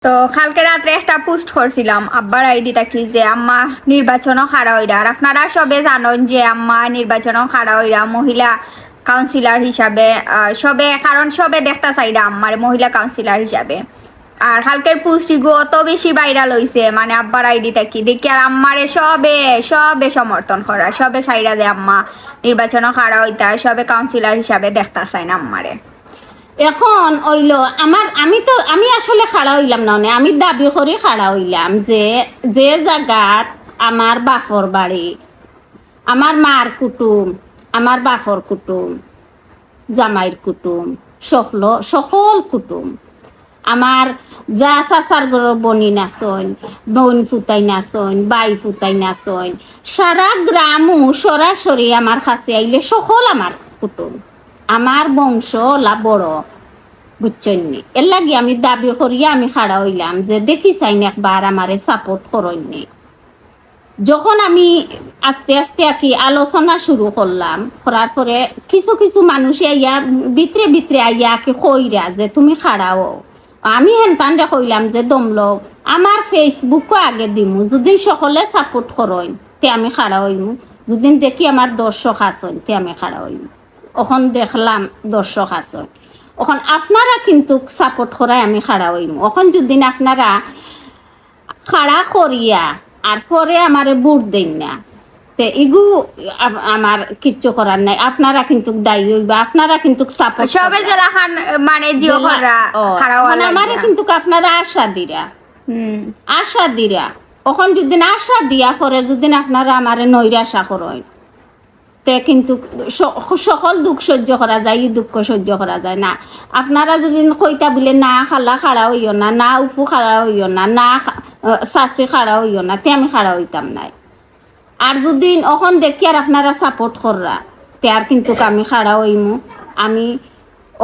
তো কালকে রাত্রে একটা পোস্ট করছিলাম আব্বার আইডি থাকি যে আম্মা নির্বাচনও খাড়া হইরা। আর আপনারা সবে জানেন যে আম্মা নির্বাচনও খাড়া হইরা মহিলা কাউন্সিলর হিসাবে, সবে কারণ সবে দেখতে চাইরা আম্মার মহিলা কাউন্সিলর হিসাবে। আর কালকের পোস্টটিগো অত বেশি ভাইরাল হইছে, মানে আব্বার আইডি থাকি দেখি আর আম্মারে সবে সবে সমর্থন করা, সবে চাইরা যে আম্মা নির্বাচনও খাড়া হইতা, সবে কাউন্সিলর হিসাবে দেখতে চাই না আম্মারে। এখন ওইলো আমি আসলে খাড়া হইলাম না, আমি দাবি করে খাড়া হইলাম যে যে জায়গাত আমার বাপর বাড়ি, আমার মার কুটুম, আমার বাপর কুটুম, জামাইর কুটুম, সকল কুটুম, আমার যা চাচার ঘরের বনি নাচন, বোন ফুতাই নাচন, বাই ফুতাই নাচন, সারা গ্রামও সরাসরি আমার কাছে আইলে সকল আমার কুটুম, আমার বংশ লা বড়, বুঝছেননি। এর লাগে আমি দাবি করিয়া আমি খাড়া হইলাম যে দেখি চাইন একবার আমারে সাপোর্ট করেননি। যখন আমি আস্তে আস্তে আর কি আলোচনা শুরু করলাম, করার পরে কিছু কিছু মানুষ আইয়া ভিতরে ভিতরে আইয়া কি কইরা যে তুমি খাড়াও, আমি হেনতানরে কইলাম যে দমলো আমার ফেসবুকও আগে দিমু, যদি সকলে সাপোর্ট করেন তে আমি খাড়া হইমু, যদি দেখি আমার দর্শক আসন তে আমি খাড়া হইমু। ওখন দেখলাম দর্শক আসন, ওখন আপনারা কিন্তু সাপোর্ট করায় আমি খাড়া হইমু। ওখন যদি আপনারা খাড়া করিয়া আর পরে আমারে বুট দেন না, তে ইগু আমার কিচ্ছু করার নাই, আপনারা কিন্তু দায়ী হইবা, আপনারা কিন্তু সাপোর্ট সবে জেলা খান মানে জিও করা খাড়া হওয়া আমারে কিন্তু আপনারা আশা দিরা, আশা দিরা। ওখন যদি আশা দিয়া পরে যদি আপনারা আমারে নৈরাশা করেন তে কিন্তু সকল দুঃখ সহ্য করা যায়, এই দুঃখ সহ্য করা যায় না। আপনারা যদি কইতা বলে না খালা খাড়া হইও না, না উফু খাড়া হইও না, না চাচি খাড়া হইও না, তে আমি খাড়া হইতাম নাই। আর যদি এখন দেখি আর আপনারা সাপোর্ট কররা তে আর কিন্তু আমি খাড়া হইমু। আমি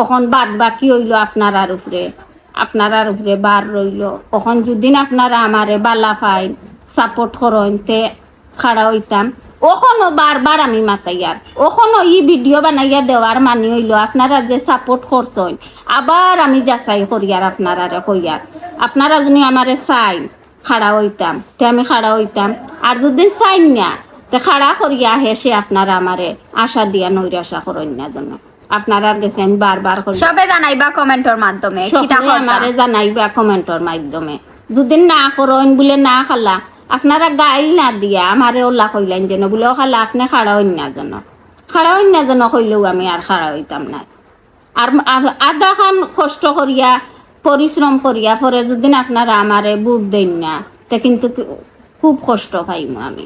এখন বাদ বাকি হইল আপনারার উপরে বার রইল। এখন যদি আপনারা আমারে বালা ফাইন সাপোর্ট করেন তে খাড়া হইতাম। ওখনও বারবার আমি মাতাইয়ার, ওখনও ই ভিডিও বানাইয়া দেওয়ার মানি হইল আপনারা যে সাপোর্ট করছেন, আবার আমি যাচাই করিয়ার আপনারা কইয়ার আপনারা যদি আমারে চাই খাড়া হইতাম তে আমি খাড়া হইতাম। আর যদি চাই না তে খাড়া করিয়া হেসে আপনারা আমারে আশা দিয়া নৈরাশা করেন না জন্য আপনারা গেছে আমি বারবার করি। সবে জানাইবা কমেন্টের মাধ্যমে, আমারে জানাইবা কমেন্টের মাধ্যমে। যদি না করেন বলে না খালা আপনারা গাইল না দিয়া আমারে ওলা কইলেন যেন বলে ও খালা আপনি খাড়া হইন না যেন কইলেও আমি আর খাড়া হইতাম না। আর আধা খান কষ্ট করিয়া পরিশ্রম করিয়া পরে যদি আপনারা আমারে বুট দেন না তে কিন্তু খুব কষ্ট পাইমু আমি।